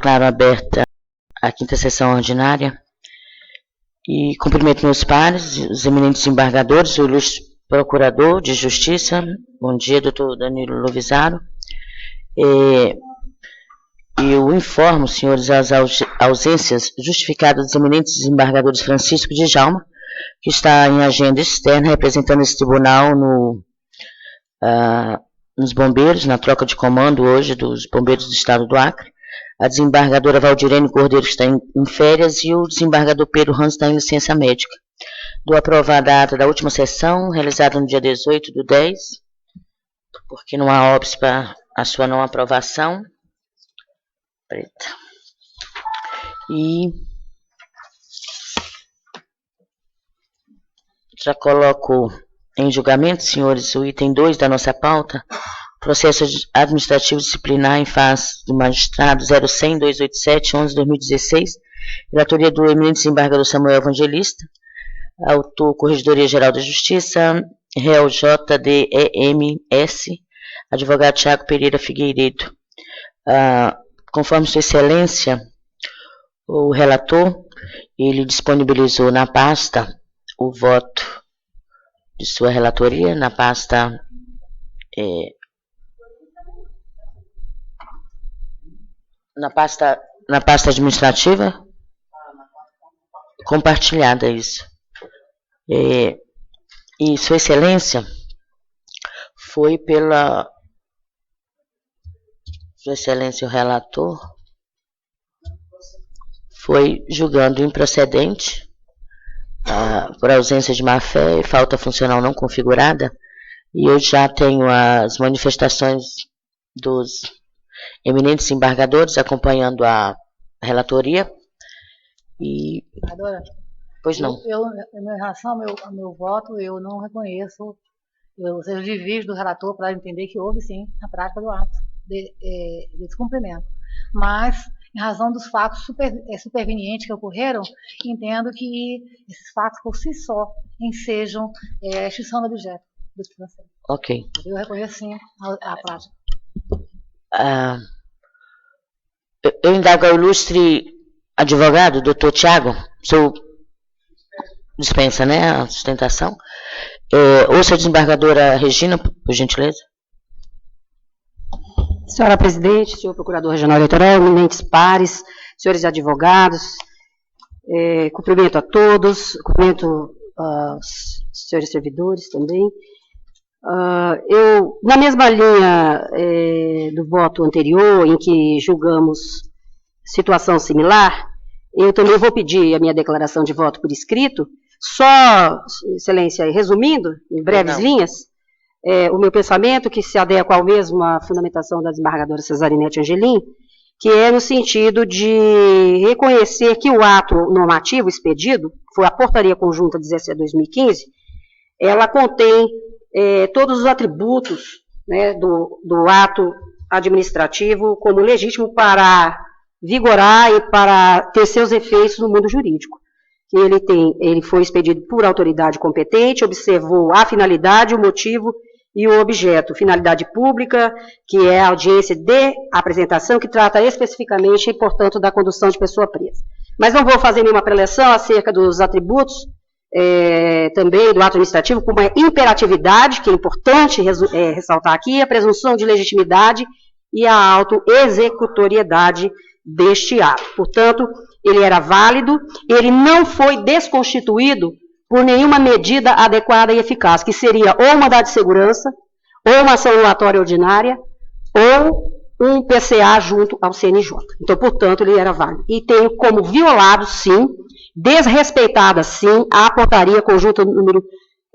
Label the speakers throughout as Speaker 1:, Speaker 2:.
Speaker 1: declaro aberta a quinta sessão ordinária e cumprimento meus pares, os eminentes desembargadores, o ilustre procurador de justiça. Bom dia, doutor Danilo Lovisaro. Eu informo, senhores, as ausências justificadas dos eminentes desembargadores Francisco Djalma, que está em agenda externa, representando esse tribunal nos bombeiros, na troca de comando hoje dos bombeiros do estado do Acre, a desembargadora Valdirene Cordeiro, que está em férias, e o desembargador Pedro Ramos está em licença médica. Dou aprovada a ata da última sessão, realizada no dia 18/10, porque não há óbice para a sua não aprovação. Preta. E já coloco em julgamento, senhores, o item 2 da nossa pauta, processo administrativo disciplinar em face do magistrado 0100-287-11-2016, relatoria do eminente desembargador Samuel Evangelista, autor Corregedoria Geral da Justiça, réu JDEMS, advogado Tiago Pereira Figueiredo. Conforme Sua Excelência, o relator, ele disponibilizou na pasta o voto de sua relatoria, na pasta na pasta administrativa compartilhada, isso. E Sua Excelência foi pela Sua Excelência o relator foi julgando improcedente por ausência de má-fé e falta funcional não configurada, e eu já tenho as manifestações dos eminentes embargadores acompanhando a relatoria. E
Speaker 2: Senadora,
Speaker 1: pois não.
Speaker 2: Em relação ao meu voto, eu não reconheço, ou seja, o desvio do relator para entender que houve sim a prática do ato de descumprimento. Mas, em razão dos fatos supervenientes que ocorreram, entendo que esses fatos por si só ensejam a extinção do objeto do financeiro.
Speaker 1: Ok.
Speaker 2: Eu reconheço sim a prática.
Speaker 1: Eu indago ao ilustre advogado, doutor Tiago, dispensa, né, a sustentação. Ouça a desembargadora Regina, por gentileza.
Speaker 3: Senhora Presidente, senhor Procurador Regional Eleitoral, eminentes pares, senhores advogados, cumprimento a todos, cumprimento aos senhores servidores também. Na mesma linha do voto anterior, em que julgamos situação similar, eu também vou pedir a minha declaração de voto por escrito, só, Excelência, resumindo, em breves linhas, o meu pensamento, que se adequa ao mesmo à fundamentação da desembargadora Cesarinete Angelim, que é no sentido de reconhecer que o ato normativo expedido, foi a Portaria Conjunta 17/2015, ela contém todos os atributos, né, do ato administrativo como legítimo para vigorar e para ter seus efeitos no mundo jurídico. Ele foi expedido por autoridade competente, observou a finalidade, o motivo e o objeto. Finalidade pública, que é a audiência de apresentação, que trata especificamente, portanto, da condução de pessoa presa. Mas não vou fazer nenhuma preleção acerca dos atributos, também do ato administrativo, como a imperatividade, que é importante ressaltar aqui, a presunção de legitimidade e a autoexecutoriedade deste ato. Portanto, ele era válido, ele não foi desconstituído por nenhuma medida adequada e eficaz, que seria ou uma mandado de segurança, ou uma ação anulatória ordinária, ou um PCA junto ao CNJ. Então, portanto, ele era válido. E tem como violado, sim, desrespeitada, sim, a Portaria Conjunta número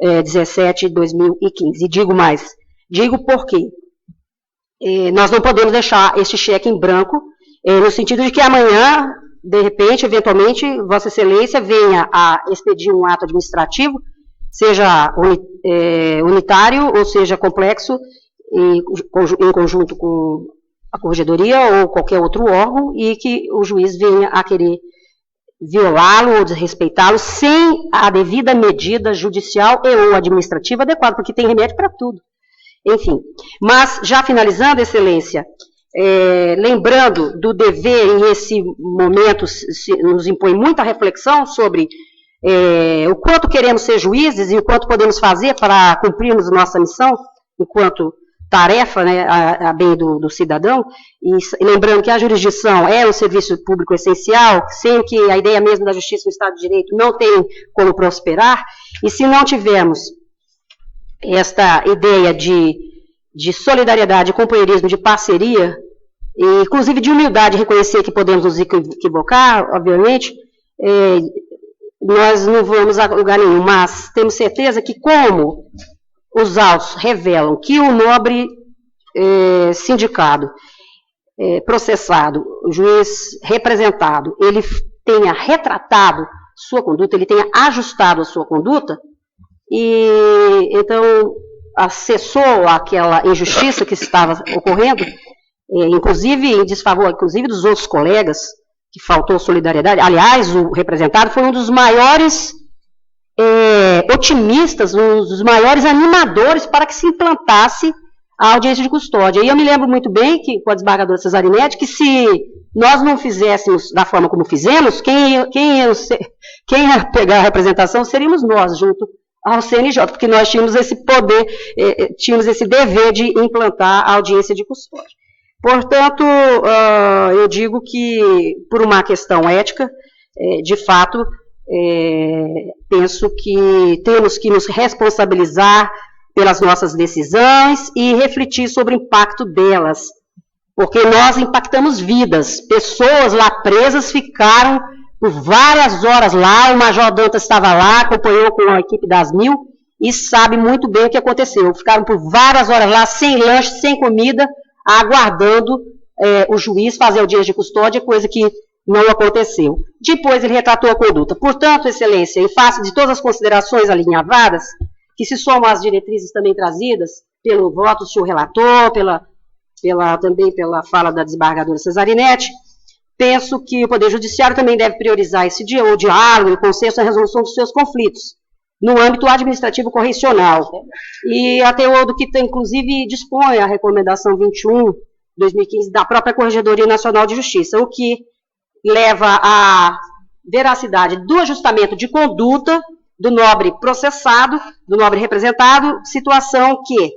Speaker 3: 17/2015. E digo mais, digo porque nós não podemos deixar este cheque em branco, no sentido de que amanhã, de repente, eventualmente, Vossa Excelência venha a expedir um ato administrativo, seja unitário ou seja complexo, em conjunto com a Corregedoria ou qualquer outro órgão, e que o juiz venha a querer violá-lo ou desrespeitá-lo sem a devida medida judicial e ou administrativa adequada, porque tem remédio para tudo. Enfim, mas já finalizando, Excelência, lembrando do dever, e esse momento nos impõe muita reflexão sobre o quanto queremos ser juízes e o quanto podemos fazer para cumprirmos nossa missão, enquanto tarefa, né, a bem do cidadão, e lembrando que a jurisdição é um serviço público essencial, sem que a ideia mesmo da justiça no Estado de Direito não tem como prosperar, e se não tivermos esta ideia de solidariedade, companheirismo, de parceria, e, inclusive de humildade, reconhecer que podemos nos equivocar, obviamente, nós não vamos a lugar nenhum, mas temos certeza que, como os autos revelam que o nobre sindicado processado, o juiz representado, ele tenha retratado sua conduta, ele tenha ajustado a sua conduta, e então acessou aquela injustiça que estava ocorrendo, inclusive em desfavor, inclusive dos outros colegas, que faltou solidariedade. Aliás, o representado foi um dos maiores otimistas, um dos maiores animadores para que se implantasse a audiência de custódia. E eu me lembro muito bem que, com a desembargadora Cesarinete, que se nós não fizéssemos da forma como fizemos, quem ia pegar a representação seríamos nós, junto ao CNJ, porque nós tínhamos esse poder, tínhamos esse dever de implantar a audiência de custódia. Portanto, eu digo que, por uma questão ética, de fato, penso que temos que nos responsabilizar pelas nossas decisões e refletir sobre o impacto delas, porque nós impactamos vidas, pessoas lá presas ficaram por várias horas lá, o Major Dantas estava lá, acompanhou com a equipe das 1000 e sabe muito bem o que aconteceu, ficaram por várias horas lá, sem lanche, sem comida, aguardando o juiz fazer audiência de custódia, coisa que não aconteceu. Depois ele retratou a conduta. Portanto, Excelência, em face de todas as considerações alinhavadas, que se somam às diretrizes também trazidas pelo voto do senhor relator, também pela fala da desembargadora Cesarinete, penso que o Poder Judiciário também deve priorizar o diálogo, o consenso e a resolução dos seus conflitos, no âmbito administrativo correcional. E até o do que, inclusive, dispõe a recomendação 21/2015 da própria Corregedoria Nacional de Justiça, o que leva à veracidade do ajustamento de conduta do nobre processado, do nobre representado, situação que,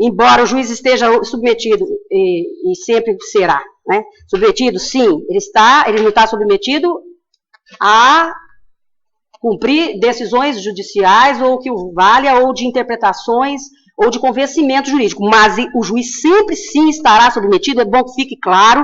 Speaker 3: embora o juiz esteja submetido, e sempre será, né, submetido, sim, ele não está submetido a cumprir decisões judiciais, ou que o valha, ou de interpretações, ou de convencimento jurídico, mas o juiz sempre sim estará submetido, é bom que fique claro,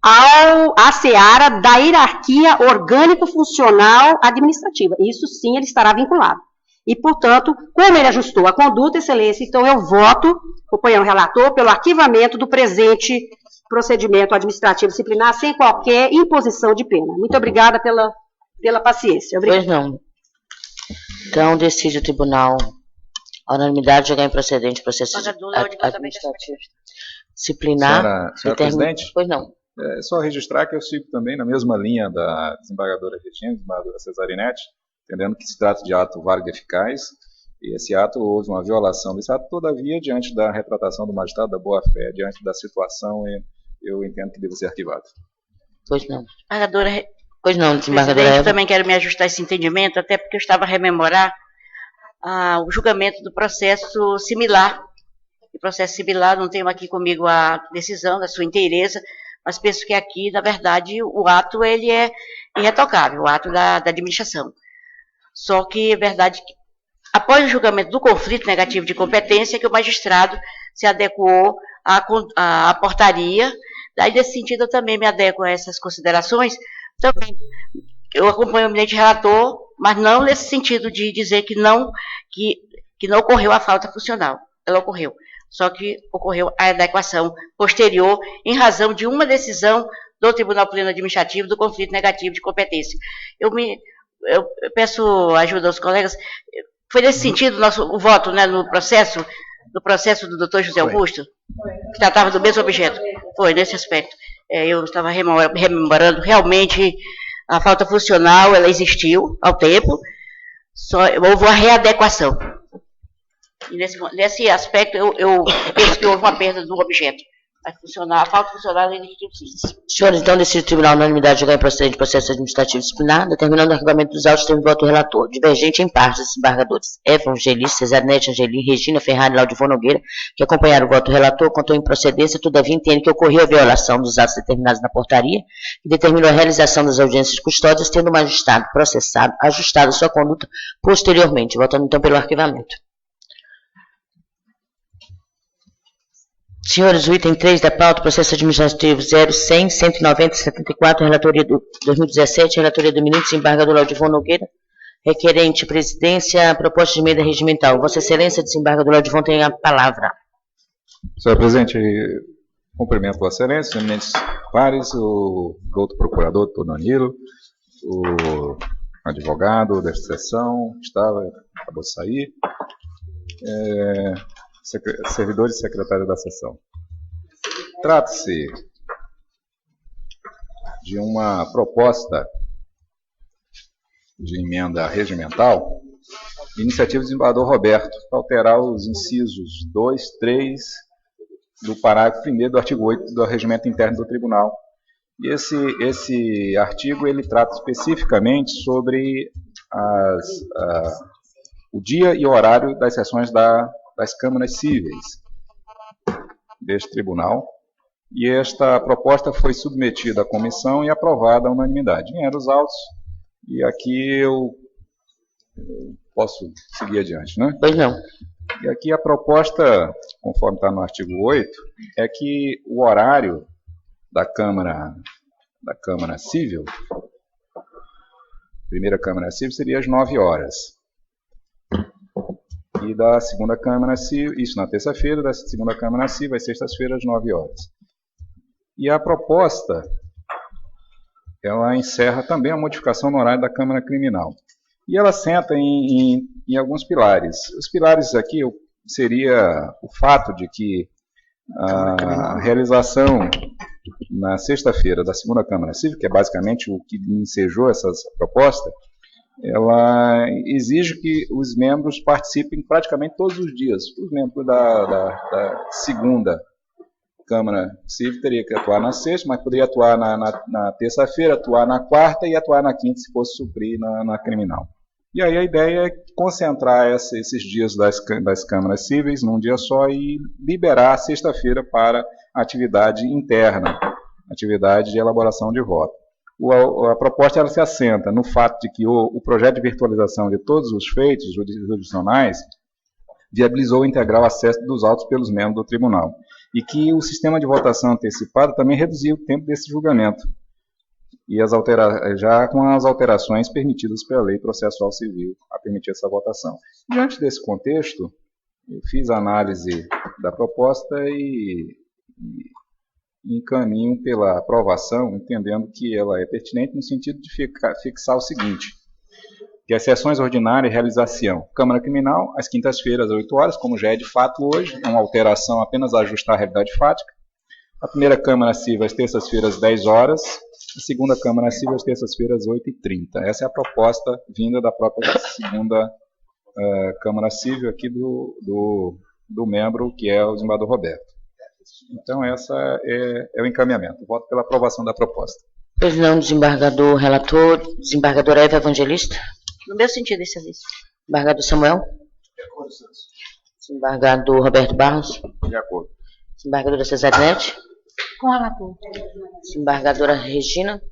Speaker 3: à seara da hierarquia orgânico-funcional administrativa. Isso sim ele estará vinculado. E, portanto, como ele ajustou a conduta, Excelência, então eu voto, acompanhando o relator, pelo arquivamento do presente procedimento administrativo disciplinar sem qualquer imposição de pena. Muito obrigada pela paciência. Obrigada.
Speaker 1: Pois não. Então, decide o tribunal a unanimidade jogar improcedente processo administrativo disciplinar.
Speaker 4: Senhora Presidente?
Speaker 1: Pois não.
Speaker 4: É só registrar que eu sigo também na mesma linha da desembargadora Regina, desembargadora Cesarinete, entendendo que se trata de ato válido e eficaz, e esse ato houve uma violação desse ato, todavia, diante da retratação do magistrado da boa-fé, diante da situação, eu entendo que deve ser arquivado.
Speaker 1: Pois não.
Speaker 5: Desembargadora,
Speaker 1: pois não, desembargadora
Speaker 5: eu
Speaker 1: Eva.
Speaker 5: também quero me ajustar a esse entendimento, até porque eu estava a rememorar o julgamento do processo similar. O processo similar, não tenho aqui comigo a decisão da sua inteireza, mas penso que aqui, na verdade, o ato ele é irretocável, o ato da administração. Só que é verdade que, após o julgamento do conflito negativo de competência, que o magistrado se adequou à portaria. Daí, nesse sentido, eu também me adequo a essas considerações. Também, eu acompanho o eminente relator, mas não nesse sentido de dizer que não ocorreu a falta funcional. Ela ocorreu. Só que ocorreu a adequação posterior em razão de uma decisão do Tribunal Pleno Administrativo do conflito negativo de competência. Eu peço ajuda aos colegas. Foi nesse sentido o voto, né, no processo do doutor José Augusto, que tratava do mesmo objeto. Foi nesse aspecto. Eu estava rememorando, realmente a falta funcional, ela existiu ao tempo, só houve uma readequação. E nesse aspecto, eu penso que houve uma perda do objeto. Vai funcionar, falta funcionar a lei legislativa sim.
Speaker 1: Senhores, então, decidido o Tribunal na unanimidade julgar procedente de processo administrativo disciplinar, determinando o arquivamento dos autos, teve voto do relator. Divergente em parte, desembargadores Eva Angelis, Cesarnete Angeli, Regina Ferrari e Laudivon Nogueira, que acompanharam o voto do relator, contou em procedência, todavia entende que ocorreu a violação dos atos determinados na portaria, que determinou a realização das audiências custódias, tendo o magistrado processado, ajustado sua conduta posteriormente, votando então pelo arquivamento. Senhores, o item 3 da pauta, processo administrativo 0100-190-74, relatoria do 2017, relatoria do ministro desembargador Laudivon Nogueira, requerente presidência, proposta de emenda regimental. Vossa Excelência, desembargador Laudivon, tem a palavra.
Speaker 4: Senhor presidente, cumprimento Vossa Excelência, eminentes pares, o doutor procurador, doutor Danilo, o advogado desta sessão, acabou de sair, servidores e secretários da sessão. Trata-se de uma proposta de emenda regimental, iniciativa do desembargador Roberto, para alterar os incisos 2, 3 do parágrafo 1º do artigo 8 do regimento interno do tribunal. E esse artigo ele trata especificamente sobre o dia e o horário das sessões das câmaras cíveis deste tribunal, e esta proposta foi submetida à comissão e aprovada à unanimidade. Vieram os autos, e aqui eu posso seguir adiante, né?
Speaker 1: Pois não.
Speaker 4: E aqui a proposta, conforme está no artigo 8, é que o horário da Câmara Civil, primeira Câmara Civil, seria às 9 horas. E da segunda Câmara Civil, isso na terça-feira, da segunda Câmara Civil, às sextas-feiras, às 9 horas. E a proposta, ela encerra também a modificação no horário da Câmara Criminal. E ela senta em alguns pilares. Os pilares aqui seria o fato de que a realização na sexta-feira da segunda Câmara Civil, que é basicamente o que ensejou essa proposta, ela exige que os membros participem praticamente todos os dias. Os membros da segunda Câmara Civil teriam que atuar na sexta, mas poderia atuar na terça-feira, atuar na quarta e atuar na quinta se fosse suprir na criminal. E aí a ideia é concentrar esses dias das câmaras cíveis num dia só e liberar a sexta-feira para atividade interna, atividade de elaboração de voto. A proposta ela se assenta no fato de que o projeto de virtualização de todos os feitos jurisdicionais viabilizou o integral acesso dos autos pelos membros do tribunal, e que o sistema de votação antecipada também reduziu o tempo desse julgamento, e já com as alterações permitidas pela Lei Processual Civil a permitir essa votação. Diante desse contexto, eu fiz a análise da proposta e encaminho pela aprovação, entendendo que ela é pertinente no sentido de fixar o seguinte, que as sessões ordinárias realização Câmara Criminal, às quintas-feiras, às 8 horas, como já é de fato hoje, é uma alteração apenas a ajustar a realidade fática. A primeira Câmara Civil, às terças-feiras, às 10 horas. A segunda Câmara Civil, às terças-feiras, às 8h30. Essa é a proposta vinda da própria segunda Câmara Civil, aqui do membro, que é o desembargador Roberto. Então, essa é o encaminhamento. Voto pela aprovação da proposta.
Speaker 1: Pois não, desembargador relator, desembargadora Eva Evangelista.
Speaker 5: No meu sentido, excelência.
Speaker 1: Desembargador Samuel. Desembargador Roberto Barros.
Speaker 4: De acordo.
Speaker 1: Desembargadora Cesarnete.
Speaker 2: Com relator.
Speaker 1: Desembargadora Regina.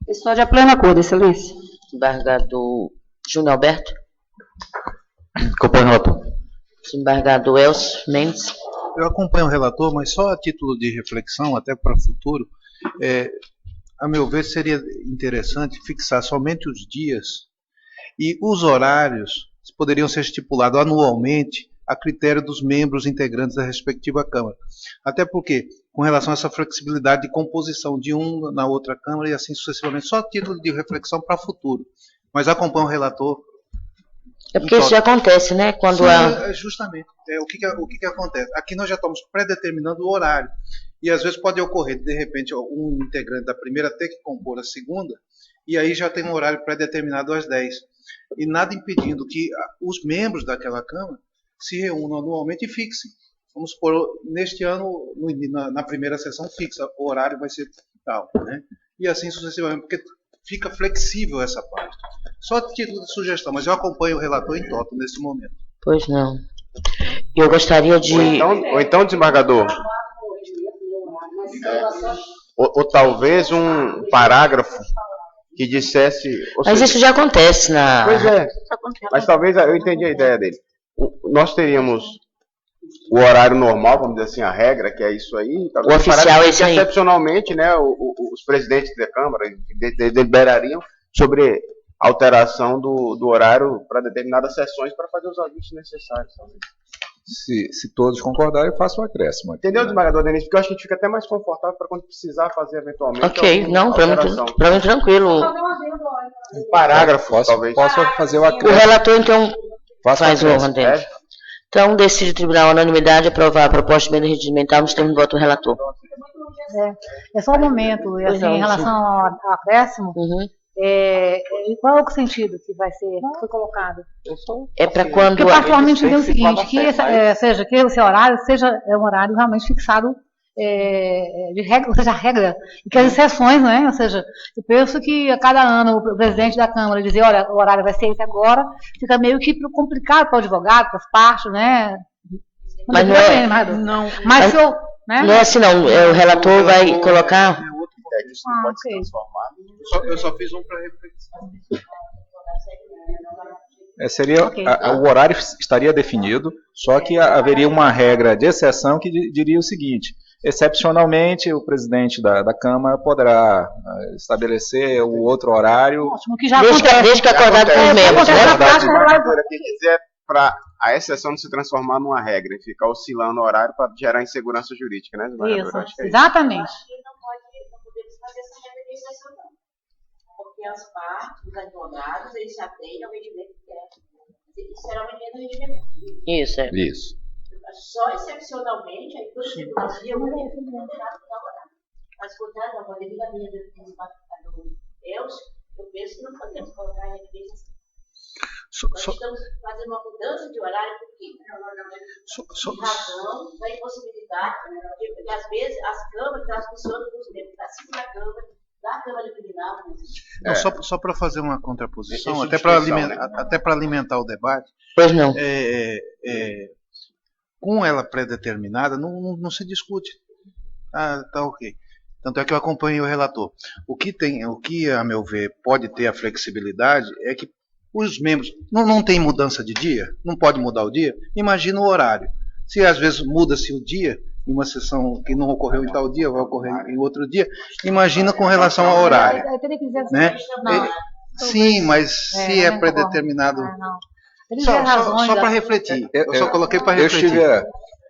Speaker 3: Pessoal de pleno acordo, excelência.
Speaker 1: Desembargador Júnior Alberto.
Speaker 6: Acompanho o relator.
Speaker 1: Desembargador Elcio Mendes.
Speaker 6: Eu acompanho o relator, mas só a título de reflexão, até para o futuro, a meu ver, seria interessante fixar somente os dias e os horários poderiam ser estipulados anualmente a critério dos membros integrantes da respectiva Câmara. Até porque, com relação a essa flexibilidade de composição de um na outra Câmara e assim sucessivamente, só a título de reflexão para o futuro. Mas acompanho o relator.
Speaker 1: É porque isso já acontece, né? Quando
Speaker 6: Sim, justamente. O que acontece? Aqui nós já estamos predeterminando o horário. E às vezes pode ocorrer, de repente, um integrante da primeira ter que compor a segunda, e aí já tem um horário pré-determinado às 10. E nada impedindo que os membros daquela Câmara se reúnam anualmente e fixem. Vamos supor, neste ano, na primeira sessão fixa, o horário vai ser tal, né? E assim sucessivamente, porque fica flexível essa parte. Só a título de sugestão, mas eu acompanho o relator em toto nesse momento.
Speaker 1: Pois não. Eu gostaria de...
Speaker 7: Ou então, desembargador, ou talvez um parágrafo que dissesse...
Speaker 1: Mas
Speaker 7: seja,
Speaker 1: isso já acontece na...
Speaker 7: Pois é, mas talvez eu entendi a ideia dele. Nós teríamos o horário normal, vamos dizer assim, a regra, que é isso aí.
Speaker 1: O oficial é isso aí.
Speaker 7: Excepcionalmente, né, os presidentes da Câmara deliberariam sobre alteração do horário para determinadas sessões para fazer os ajustes necessários.
Speaker 4: Se todos concordarem, eu faço o acréscimo. Aqui,
Speaker 7: Entendeu,
Speaker 4: né?
Speaker 7: desembargador Denise? Porque eu acho que a gente fica até mais confortável para quando precisar fazer eventualmente.
Speaker 1: Ok, não, para mim tranquilo.
Speaker 7: Um parágrafo, talvez.
Speaker 4: Posso fazer o
Speaker 1: O
Speaker 4: acréscimo.
Speaker 1: relator, então,
Speaker 4: Faço
Speaker 1: faz o
Speaker 4: acréscimo.
Speaker 1: ordem. Então, decide o tribunal a unanimidade aprovar a proposta de emenda regimental nos termos do voto do relator.
Speaker 2: É só um momento, e
Speaker 1: Pois
Speaker 2: assim,
Speaker 1: não,
Speaker 2: em relação ao acréscimo,
Speaker 1: Uhum.
Speaker 2: qual é o sentido que vai ser foi colocado?
Speaker 1: É para quando...
Speaker 2: Porque particularmente dizer o seguinte, que esse horário seja um horário realmente fixado de regra, ou seja, a regra, e que as exceções, né? Ou seja, eu penso que a cada ano o presidente da Câmara dizer, olha, o horário vai ser esse agora, fica meio que complicado para o advogado, para as partes, né?
Speaker 1: Mas não é...
Speaker 2: Mas se eu... Né?
Speaker 1: Não é assim não, o relator vai colocar...
Speaker 7: Isso não pode se
Speaker 2: ok.
Speaker 7: transformar.
Speaker 6: Eu só fiz um para reflexão.
Speaker 4: Seria,
Speaker 2: Ok.
Speaker 4: o horário estaria definido, só que haveria uma regra de exceção que diria o seguinte: excepcionalmente, o presidente da Câmara poderá estabelecer o outro horário.
Speaker 2: Ótimo, que já
Speaker 1: Desde que acordado com os membros,
Speaker 2: acontece
Speaker 1: né?
Speaker 2: na prática,
Speaker 7: Desembargadora, quer dizer, para a exceção não se transformar numa regra e ficar oscilando o horário para gerar insegurança jurídica, né, desembargadora?
Speaker 2: Isso,
Speaker 7: Acho que é
Speaker 2: exatamente.
Speaker 5: Não podemos fazer essa regra de exceção, não. Porque as partes, os advogados, eles já têm o regimento técnico. Isso será uma emenda regimental.
Speaker 1: Isso, é.
Speaker 4: Isso.
Speaker 5: Só excepcionalmente, aí todo tribunal de poderá mudar o horário. Mas, portanto, a devido à linha do Elcio, eu penso que não podemos colocar a regra de exceção. Nós estamos fazendo uma mudança de horário porque, em razão da impossibilidade, porque às vezes as câmaras elas funcionam com os membros da Câmara Criminal.
Speaker 6: Não, só para fazer uma contraposição,
Speaker 7: Esse
Speaker 6: até para alimentar o debate,
Speaker 1: Pois não.
Speaker 6: com ela pré-determinada, não se discute. Ah, tá ok. Tanto é que eu acompanhei o relator. O que, a meu ver, pode ter a flexibilidade é que os membros não tem mudança de dia, não pode mudar o dia. Imagina o horário. Se às vezes muda-se o dia, em uma sessão que não ocorreu em tal dia, vai ocorrer em outro dia, imagina com relação ao horário.
Speaker 2: Eu teria que dizer assim,
Speaker 6: Né?
Speaker 2: não.
Speaker 6: Sim, mas se é predeterminado.
Speaker 2: Não. Ele tem razões,
Speaker 6: Só para
Speaker 2: né?
Speaker 6: refletir. Eu só coloquei para
Speaker 4: Eu
Speaker 6: refletir.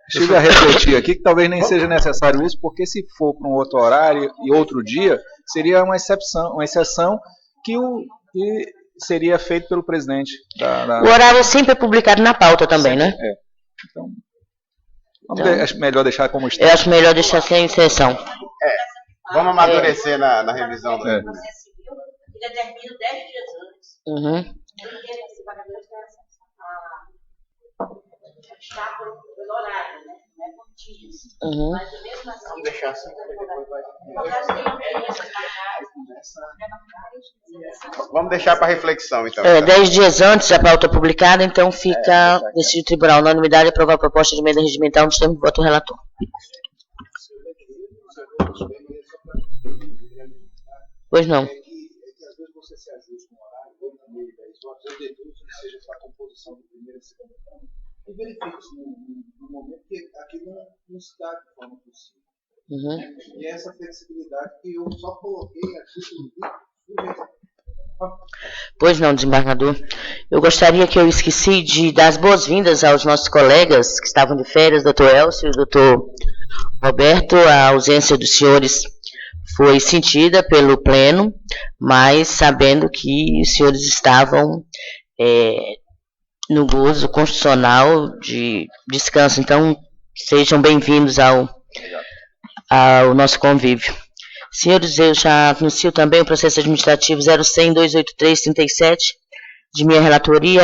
Speaker 4: estive a refletir aqui que talvez nem seja necessário isso, porque se for para um outro horário e outro dia, seria uma exceção que seria feito pelo presidente da...
Speaker 1: O horário sempre é publicado na pauta também, né?
Speaker 4: Então, acho melhor deixar como está.
Speaker 1: Eu acho melhor deixar sem exceção.
Speaker 7: Vamos amadurecer na revisão do
Speaker 5: O processo civil, ele determina 10 dias antes.
Speaker 1: Uhum.
Speaker 5: Eu entendo que esse pagamento está pelo horário, né? Não é por dias.
Speaker 1: Uhum.
Speaker 5: Mas mesmo assim,
Speaker 7: Vamos deixar assim, vamos deixar para reflexão, então.
Speaker 1: 10 dias antes da pauta publicada, então fica decidido o tribunal na unanimidade aprovar a proposta de emenda regimental nos termos do voto do relator. Pois não.
Speaker 6: É que às vezes você se ajusta no horário, 8h30, 10 horas, eu deduzo que seja para a composição do primeiro e segundo plano. E verifique-se no momento que aquilo não se dá de forma possível.
Speaker 1: Uhum.
Speaker 6: E essa flexibilidade que eu só coloquei aqui
Speaker 1: Pois não, desembargador. Eu gostaria que eu esqueci de dar as boas-vindas aos nossos colegas que estavam de férias, doutor Elcio e doutor Roberto. A ausência dos senhores foi sentida pelo Pleno, mas sabendo que os senhores estavam no gozo constitucional de descanso. Então, sejam bem-vindos ao nosso convívio. Senhores, eu já anuncio também o processo administrativo 0100-283-37, de minha relatoria,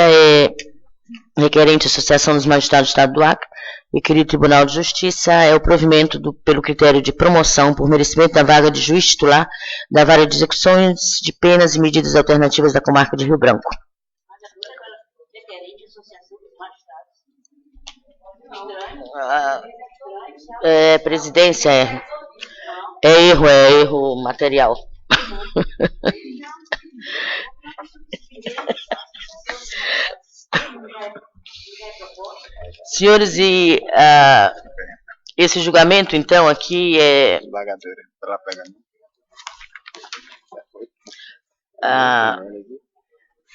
Speaker 1: requerente à Associação dos Magistrados do Estado do Acre e querido Tribunal de Justiça, é o provimento pelo critério de promoção por merecimento da vaga de juiz titular da Vara de Execuções de Penas e Medidas Alternativas da Comarca de Rio Branco. Presidência, é erro material. Senhores, e esse julgamento, então, aqui é...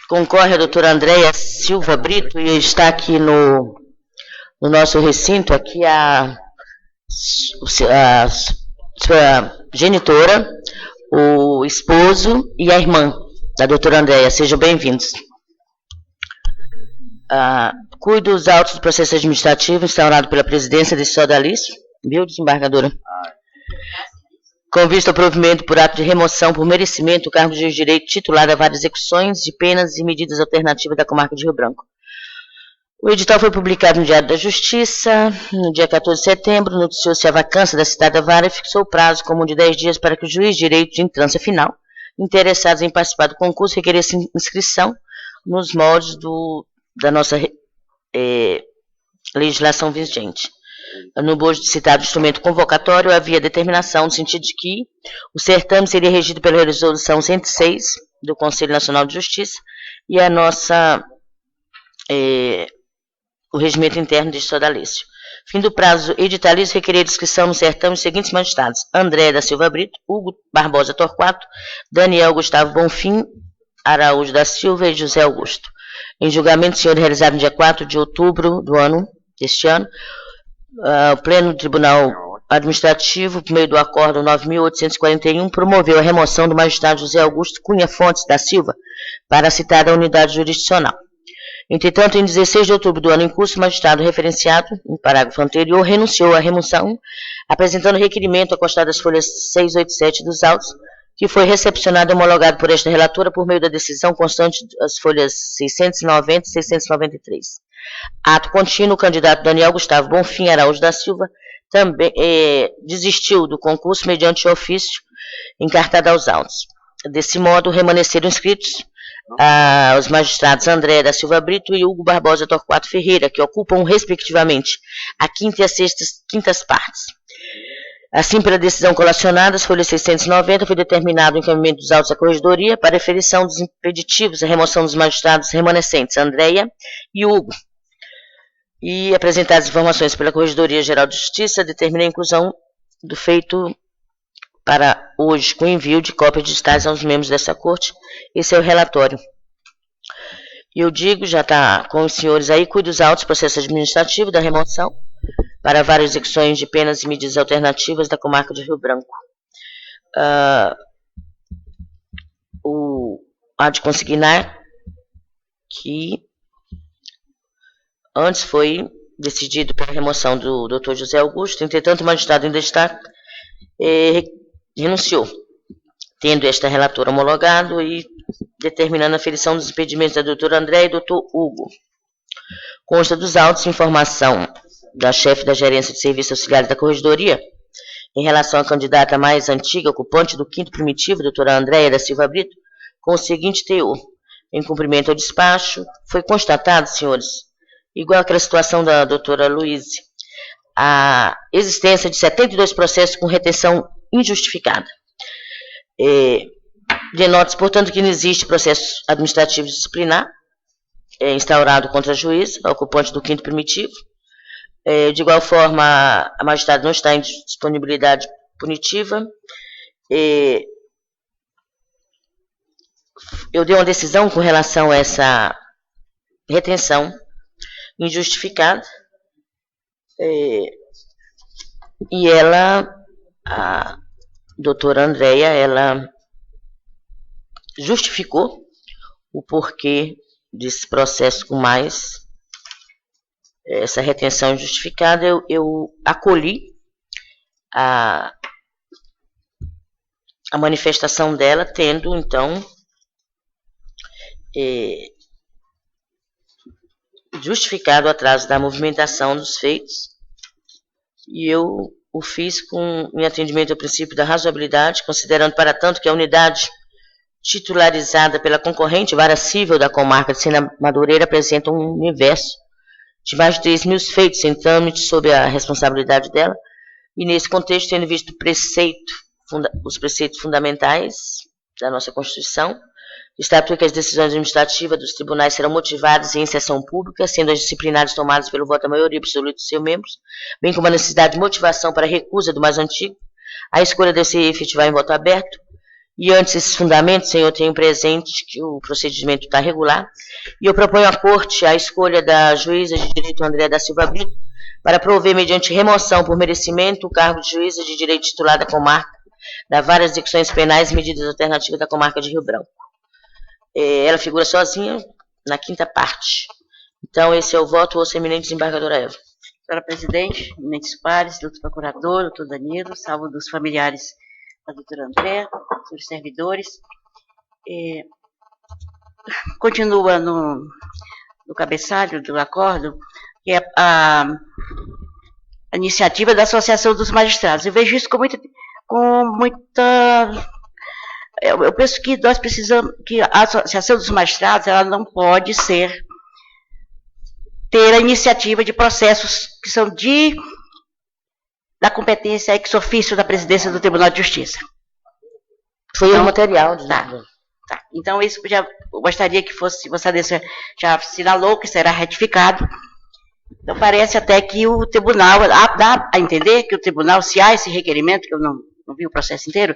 Speaker 1: concorre a doutora Andréia Silva Brito e está aqui no nosso recinto, aqui a sua genitora, o esposo e a irmã da doutora Andréia. Sejam bem-vindos. Cuido dos autos do processo administrativo instaurado pela presidência desse sodalício, viu, desembargadora? Com vista ao provimento por ato de remoção por merecimento do cargo de juiz de direito titular da Vara de Execuções de Penas e Medidas Alternativas da Comarca de Rio Branco. O edital foi publicado no Diário da Justiça, no dia 14 de setembro, noticiou-se a vacância da citada vara e fixou o prazo comum de 10 dias para que o juiz de direito de entrância final, interessados em participar do concurso, requeresse inscrição nos moldes da nossa legislação vigente. No bojo de citado instrumento convocatório, havia determinação no sentido de que o certame seria regido pela Resolução 106 do Conselho Nacional de Justiça e a nossa... o regimento interno deste sodalício. Fim do prazo editalício, requerer inscrição no certame os seguintes magistrados: André da Silva Brito, Hugo Barbosa Torquato, Daniel Gustavo Bonfim, Araújo da Silva e José Augusto. Em julgamento, senhor, realizado no dia 4 de outubro deste ano, o Pleno do Tribunal Administrativo, por meio do Acórdão 9.841, promoveu a remoção do magistrado José Augusto Cunha Fontes da Silva para a citada unidade jurisdicional. Entretanto, em 16 de outubro do ano em curso, o magistrado referenciado, no parágrafo anterior, renunciou à remoção, apresentando requerimento acostado às folhas 687 dos autos, que foi recepcionado e homologado por esta relatora por meio da decisão constante das folhas 690 e 693. Ato contínuo, o candidato Daniel Gustavo Bonfim Araújo da Silva também desistiu do concurso mediante ofício encartado aos autos. Desse modo, remanesceram inscritos os magistrados André da Silva Brito e Hugo Barbosa Torquato Ferreira, que ocupam, respectivamente, a quinta e a quintas partes. Assim, pela decisão colacionada, as folhas 690, foi determinado o encaminhamento dos autos à corregedoria para eferição dos impeditivos, a remoção dos magistrados remanescentes Andréia e Hugo. E apresentadas informações pela Corregedoria Geral de Justiça, determina a inclusão do feito para hoje, com envio de cópias digitais aos membros dessa corte. Esse é o relatório. E eu digo, já está com os senhores aí, cuide dos autos do processo administrativo da remoção para várias execuções de penas e medidas alternativas da comarca de Rio Branco. Há de consignar que antes foi decidido pela remoção do Dr. José Augusto, entretanto o magistrado em destaque renunciou, tendo esta relatora homologado e determinando a aferição dos impedimentos da doutora André e do Dr. Hugo. Consta dos autos informação da chefe da gerência de serviços auxiliares da Corregedoria em relação à candidata mais antiga, ocupante do 5º primitivo, doutora Andréia da Silva Brito, com o seguinte teor: em cumprimento ao despacho, foi constatado, senhores, igual àquela situação da doutora Luíse, a existência de 72 processos com retenção injustificada. Denota-se, portanto, que não existe processo administrativo disciplinar instaurado contra a juíza, a ocupante do 5º primitivo. De igual forma, a magistrada não está em disponibilidade punitiva. Eu dei uma decisão com relação a essa retenção injustificada. E ela, a doutora Andréia, ela justificou o porquê desse processo com mais essa retenção injustificada. Eu acolhi a manifestação dela, tendo, então, justificado o atraso da movimentação dos feitos, e eu o fiz em atendimento ao princípio da razoabilidade, considerando, para tanto, que a unidade titularizada pela concorrente vara civil da comarca de Sena Madureira apresenta um universo de mais de 3.000 feitos em trâmite sob a responsabilidade dela, e nesse contexto, tendo visto os preceitos fundamentais da nossa Constituição, estatuto que as decisões administrativas dos tribunais serão motivadas em sessão pública, sendo as disciplinares tomadas pelo voto da maioria absoluta dos seus membros, bem como a necessidade de motivação para a recusa do mais antigo, a escolha deve ser efetivar em voto aberto, e antes esses fundamentos, senhor, tenho presente que o procedimento está regular, e eu proponho à Corte a escolha da juíza de direito Andréa da Silva Brito para prover, mediante remoção por merecimento, o cargo de juíza de direito titular da comarca, da Vara de Execuções Penais e Medidas Alternativas da comarca de Rio Branco. Ela figura sozinha na quinta parte. Então, esse é o voto, ouço a eminente desembargadora Eva.
Speaker 5: Senhora Presidente, eminentes pares, doutor Procurador, doutor Danilo, salvo dos familiares da doutora Andréa, senhores servidores. Continua no cabeçalho do acordo, que é a iniciativa da Associação dos Magistrados. Eu vejo isso com muita... Eu penso que nós precisamos, que a Associação dos Magistrados, ela não pode ter a iniciativa de processos que são da competência ex officio da presidência do Tribunal de Justiça.
Speaker 1: Foi
Speaker 5: então,
Speaker 1: o material.
Speaker 5: Tá. Então, isso eu gostaria que fosse, Vossa Excelência já assinalou que será retificado. Então, parece até que o tribunal, dá a entender que o tribunal, se há esse requerimento, que eu não vi o processo inteiro,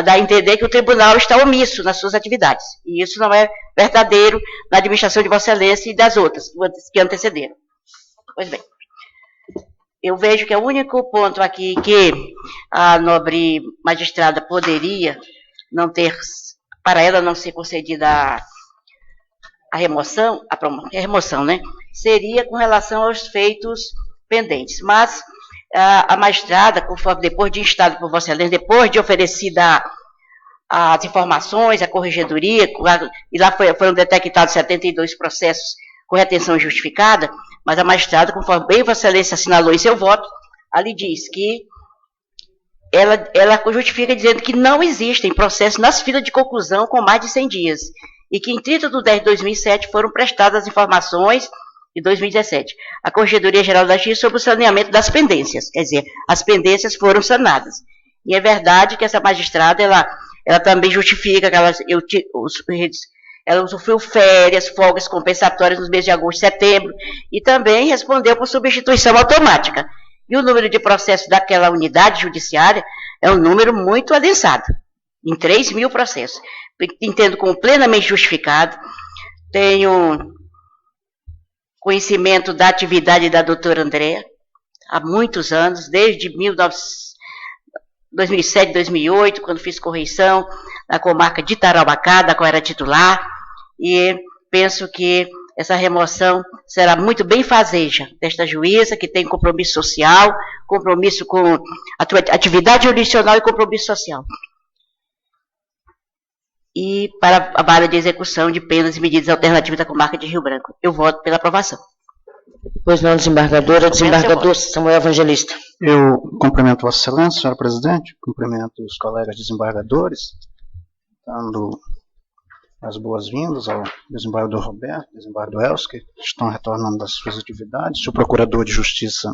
Speaker 5: dá a entender que o tribunal está omisso nas suas atividades. E isso não é verdadeiro na administração de Vossa Excelência e das outras que antecederam. Pois bem, eu vejo que o único ponto aqui que a nobre magistrada poderia não ter, para ela não ser concedida a remoção, né, seria com relação aos feitos pendentes. Mas a magistrada, conforme depois de instado por Vossa Excelência, depois de oferecida as informações, a corregedoria, e lá foram detectados 72 processos com retenção justificada, mas a magistrada, conforme bem Vossa Excelência assinalou em seu voto, ali diz que ela justifica dizendo que não existem processos nas filas de conclusão com mais de 100 dias, e que em 30 de 10 de 2007 foram prestadas as informações de 2017, a Corregedoria Geral da Justiça sobre o saneamento das pendências, quer dizer, as pendências foram sanadas. E é verdade que essa magistrada, ela também justifica que ela usufruiu férias, folgas compensatórias nos meses de agosto e setembro, e também respondeu por substituição automática. E o número de processos daquela unidade judiciária é um número muito adensado, em 3.000 processos. Entendo como plenamente justificado, tenho conhecimento da atividade da doutora Andréa há muitos anos, desde 2007, 2008, quando fiz correição na comarca de Tarauacá, da qual era titular, e penso que essa remoção será muito benfazeja desta juíza, que tem compromisso social, compromisso com a atividade jurisdicional e compromisso social. E para a vara de execução de penas e medidas alternativas da comarca de Rio Branco. Eu voto pela aprovação.
Speaker 1: Pois não, desembargadora. Desembargador Samuel Evangelista.
Speaker 6: Eu cumprimento Vossa Excelência, senhora Presidente, cumprimento os colegas desembargadores, dando as boas-vindas ao desembargador Roberto, desembargador Elcio, que estão retornando das suas atividades, o Procurador de Justiça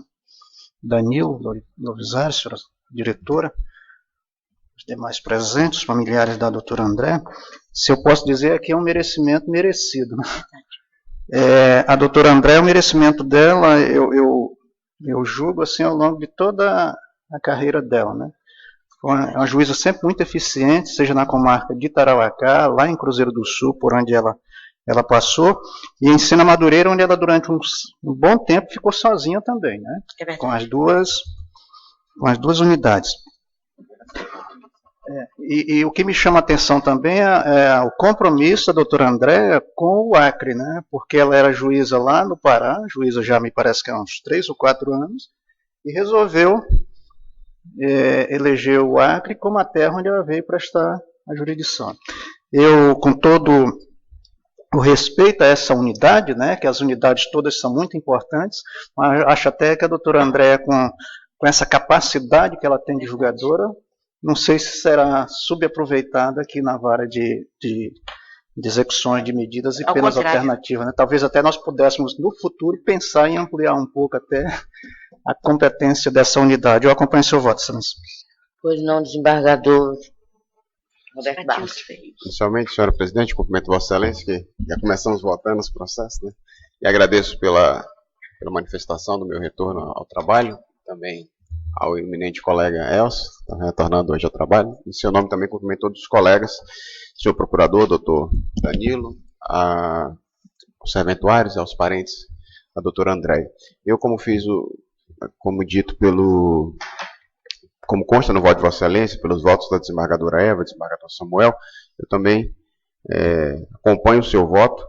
Speaker 6: Danilo Lovisari, senhora diretora, os demais presentes, os familiares da doutora Andréa. Se eu posso dizer, aqui é um merecimento merecido. A doutora Andréa, o merecimento dela, eu julgo assim ao longo de toda a carreira dela, né? É uma juíza sempre muito eficiente, seja na comarca de Tarauacá, lá em Cruzeiro do Sul, por onde ela passou, e em Sena Madureira, onde ela durante um bom tempo ficou sozinha também, né? Com as duas unidades. E o que me chama a atenção também é o compromisso da doutora Andréa com o Acre, né? Porque ela era juíza lá no Pará, juíza já me parece que há uns 3 ou 4 anos, e resolveu eleger o Acre como a terra onde ela veio prestar a jurisdição. Eu, com todo o respeito a essa unidade, né, que as unidades todas são muito importantes, mas acho até que a doutora Andréa, com essa capacidade que ela tem de julgadora, não sei se será subaproveitada aqui na vara de execuções de medidas e penas alternativas, né? Talvez até nós pudéssemos, no futuro, pensar em ampliar um pouco até a competência dessa unidade. Eu acompanho seu voto, excelência.
Speaker 1: Pois não, desembargador Roberto Barros.
Speaker 7: Inicialmente, senhora presidente, cumprimento Vossa Excelência, que já começamos votando os processos, né? E agradeço pela manifestação do meu retorno ao trabalho, também ao eminente colega Elcio, que está retornando hoje ao trabalho. Em seu nome também cumprimento todos os colegas, senhor procurador, doutor Danilo, aos serventuários, aos parentes, a doutora Andréia. Eu, como dito como consta no voto de Vossa Excelência, pelos votos da desembargadora Eva, desembargador Samuel, eu também acompanho o seu voto,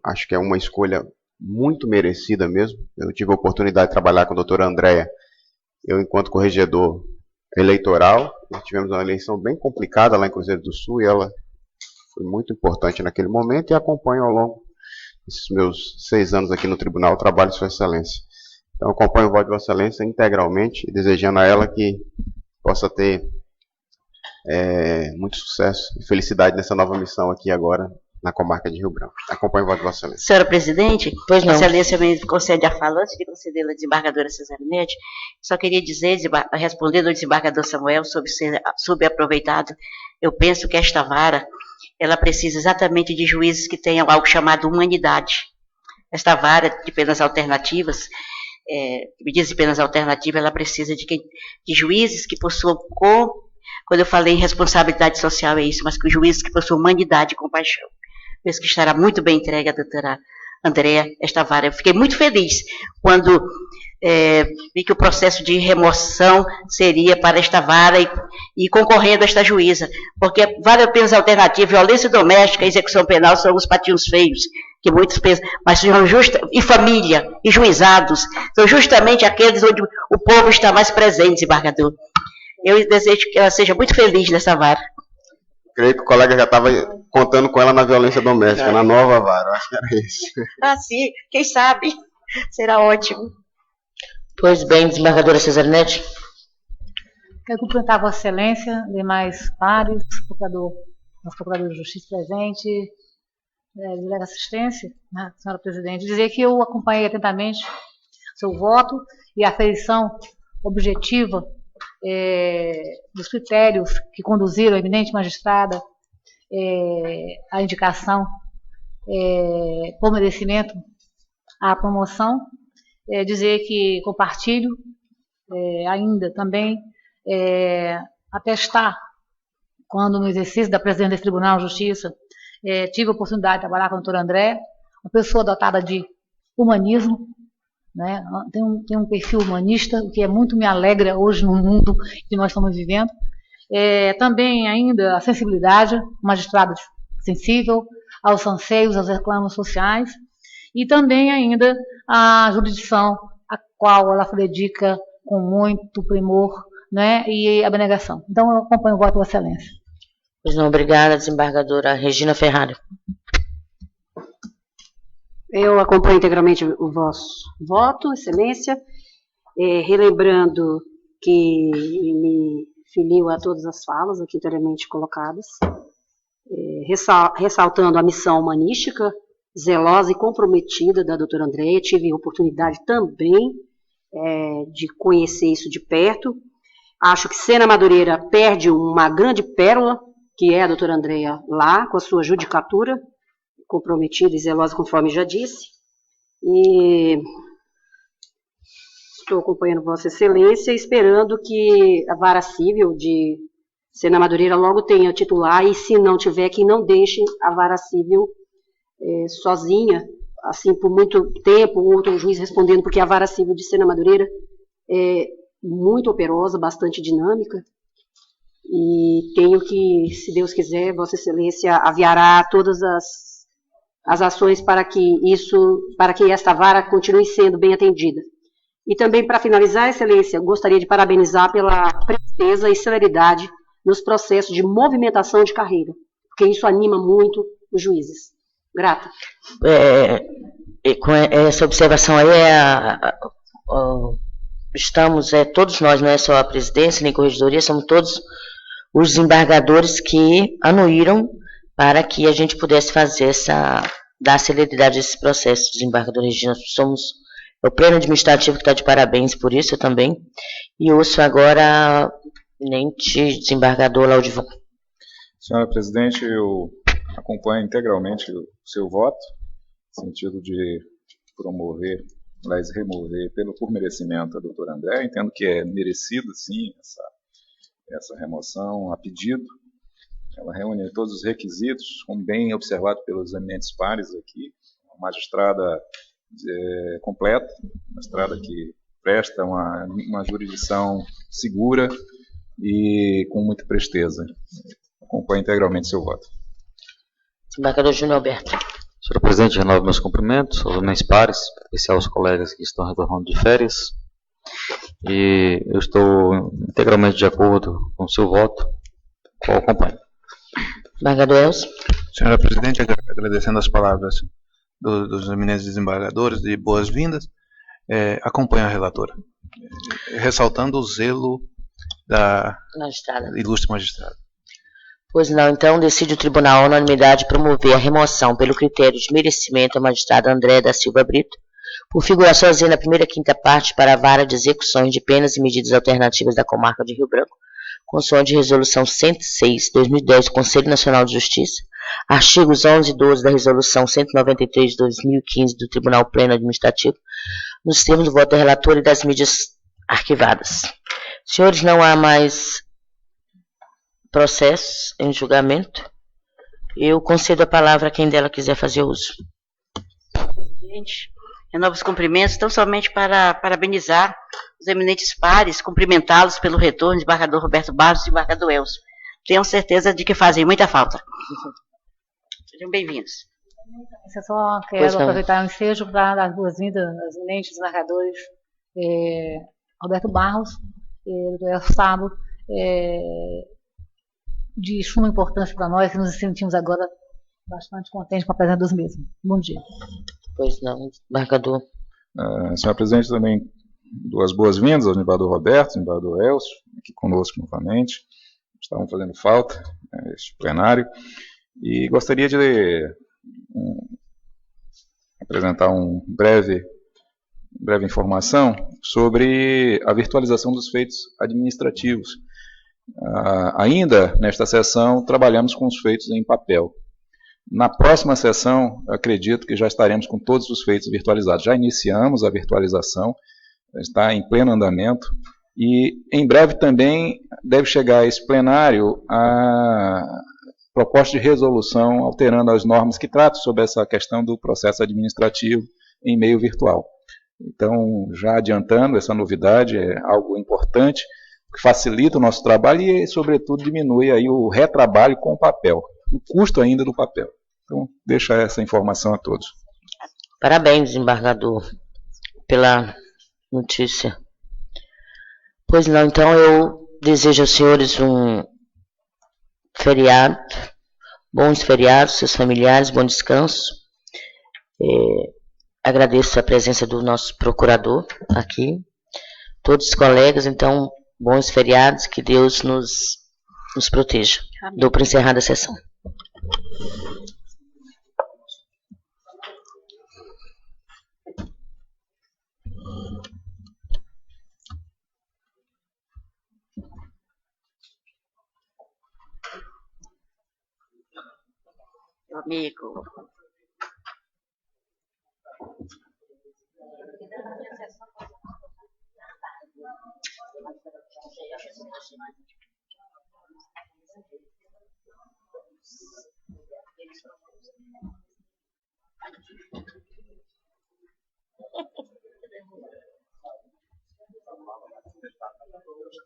Speaker 7: acho que é uma escolha muito merecida mesmo. Eu tive a oportunidade de trabalhar com a doutora Andréia, eu enquanto corregedor eleitoral, tivemos uma eleição bem complicada lá em Cruzeiro do Sul, e ela foi muito importante naquele momento, e acompanho ao longo desses meus 6 anos aqui no Tribunal o trabalho de Sua Excelência. Então, acompanho o voto de Vossa Excelência integralmente, desejando a ela que possa ter muito sucesso e felicidade nessa nova missão aqui agora, na comarca de Rio Branco. Acompanho o voto de Vossa Excelência.
Speaker 5: Senhora presidente,
Speaker 1: pois não.
Speaker 5: Vossa Excelência me concede a fala antes de conceder a desembargadora Cesarinete. Só queria dizer, respondendo ao desembargador Samuel sobre ser subaproveitado, eu penso que esta vara, ela precisa exatamente de juízes que tenham algo chamado humanidade. Esta vara de penas alternativas, medidas de penas alternativas, ela precisa de juízes que possuam, quando eu falei em responsabilidade social, é isso, mas que juízes que possuam humanidade e compaixão. Penso que estará muito bem entregue a doutora Andréa, esta vara. Eu fiquei muito feliz quando vi que o processo de remoção seria para esta vara e concorrendo a esta juíza, porque vara de penas alternativas, violência doméstica e execução penal são os patinhos feios, que muitos pensam, mas são e família, e juizados, são justamente aqueles onde o povo está mais presente, desembargador. Eu desejo que ela seja muito feliz nessa vara.
Speaker 7: Creio que o colega já estava contando com ela na violência doméstica, na nova vara, acho que era isso.
Speaker 5: Ah, sim, quem sabe? Será ótimo.
Speaker 1: Pois bem, desembargadora Cesarinete.
Speaker 2: Quero cumprimentar Vossa Excelência, demais pares, nosso procurador de Justiça presente, de assistência, né, senhora presidente, dizer que eu acompanhei atentamente seu voto e a aferição objetiva dos critérios que conduziram a eminente magistrada à indicação por merecimento à promoção, dizer que compartilho ainda também atestar, quando no exercício da presidência desse Tribunal de Justiça tive a oportunidade de trabalhar com a doutora Andréa, uma pessoa dotada de humanismo, né? Tem um perfil humanista, o que muito me alegra hoje no mundo que nós estamos vivendo. Também ainda a sensibilidade, magistrado sensível aos anseios, aos reclamos sociais, e também ainda a jurisdição, a qual ela se dedica com muito primor, né, e abnegação. Então, eu acompanho o voto de Vossa Excelência.
Speaker 1: Pois não, obrigada, desembargadora Regina Ferrari.
Speaker 3: Eu acompanho integralmente o vosso voto, Excelência, relembrando que me filio a todas as falas aqui anteriormente colocadas, ressaltando a missão humanística, zelosa e comprometida da doutora Andréa. Tive a oportunidade também de conhecer isso de perto. Acho que Sena Madureira perde uma grande pérola, que é a doutora Andréa lá, com a sua judicatura, comprometida e zelosa, conforme já disse. E estou acompanhando Vossa Excelência, esperando que a vara civil de Sena Madureira logo tenha titular, e se não tiver, que não deixe a vara civil sozinha, assim, por muito tempo, outro juiz respondendo, porque a vara civil de Sena Madureira é muito operosa, bastante dinâmica, e tenho que, se Deus quiser, Vossa Excelência aviará todas as ações para que esta vara continue sendo bem atendida. E também, para finalizar, Excelência, gostaria de parabenizar pela presteza e celeridade nos processos de movimentação de carreira, porque isso anima muito os juízes. Grata.
Speaker 1: E com essa observação aí, estamos, todos nós, não é só a presidência nem a corregedoria, somos todos os desembargadores que anuíram para que a gente pudesse fazer dar celeridade a esse processo, desembargador Regina. Somos o pleno administrativo que está de parabéns por isso, eu também. E ouço agora o eminente desembargador Laudivon.
Speaker 4: Senhora presidente, eu acompanho integralmente o seu voto, no sentido de promover, aliás, remover por merecimento a doutora André. Entendo que é merecido, sim, essa remoção a pedido. Ela reúne todos os requisitos, como bem observado pelos eminentes pares aqui. Uma magistrada completa, uma magistrada que presta uma jurisdição segura e com muita presteza. Acompanho integralmente seu voto.
Speaker 1: Desembargador Júnior Alberto.
Speaker 8: Senhor presidente, renovo meus cumprimentos aos eminentes pares, em especial aos colegas que estão retornando de férias. E eu estou integralmente de acordo com o seu voto, qual acompanho.
Speaker 1: Desembargador Elcio.
Speaker 6: Senhora presidente, agradecendo as palavras dos eminentes desembargadores de boas-vindas, acompanho a relatora, ressaltando o zelo da ilustre magistrada.
Speaker 1: Pois não, então decide o tribunal à unanimidade promover a remoção pelo critério de merecimento à magistrada André da Silva Brito, por figurar sozinha na primeira quinta parte para a vara de execuções de penas e medidas alternativas da comarca de Rio Branco, consoante resolução 106/2010 do Conselho Nacional de Justiça, artigos 11 e 12 da resolução 193 de 2015 do Tribunal Pleno Administrativo, nos termos do voto da relatora e das mídias arquivadas. Senhores, não há mais processos em julgamento. Eu concedo a palavra a quem dela quiser fazer uso.
Speaker 5: Presidente, renovo os cumprimentos, tão somente para parabenizar os eminentes pares, cumprimentá-los pelo retorno, desembargador Roberto Barros e desembargador Elcio. Tenho certeza de que fazem muita falta. Sejam bem-vindos.
Speaker 2: Eu só quero aproveitar o ensejo para dar as boas-vindas aos eminentes desembargadores Roberto Barros e do Elcio Sábio, de suma importância para nós, que nos sentimos agora bastante contentes com a presença dos mesmos. Bom dia.
Speaker 1: Pois não, desembargador.
Speaker 4: Senhora presidente, também duas boas-vindas ao desembargador Roberto, desembargador Elcio, aqui conosco novamente. Estavam fazendo falta este plenário. E gostaria de apresentar uma breve informação sobre a virtualização dos feitos administrativos. Ainda nesta sessão, trabalhamos com os feitos em papel. Na próxima sessão, acredito que já estaremos com todos os feitos virtualizados. Já iniciamos a virtualização, está em pleno andamento, e em breve também deve chegar a esse plenário a proposta de resolução alterando as normas que tratam sobre essa questão do processo administrativo em meio virtual. Então, já adiantando, essa novidade é algo importante, que facilita o nosso trabalho e, sobretudo, diminui aí o retrabalho com o papel, o custo ainda do papel. Então, deixa essa informação a todos.
Speaker 1: Parabéns, desembargador, pela notícia. Pois não, então eu desejo aos senhores um feriado, bons feriados, seus familiares, bom descanso. Agradeço a presença do nosso procurador aqui, todos os colegas, então, bons feriados, que Deus nos proteja. Amém. Dou por encerrada a sessão.
Speaker 5: Meu amigo.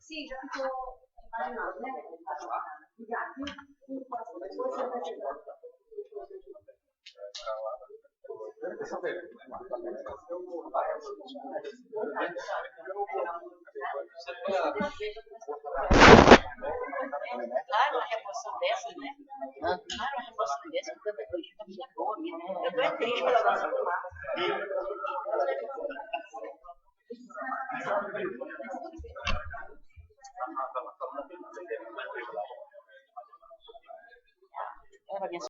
Speaker 3: Sim, já ficou imaginado, né?
Speaker 5: Claro, reposição dessa, né? Claro, uma reposição dessa, tanta coisa, família boa, eu tô triste pela nossa turma.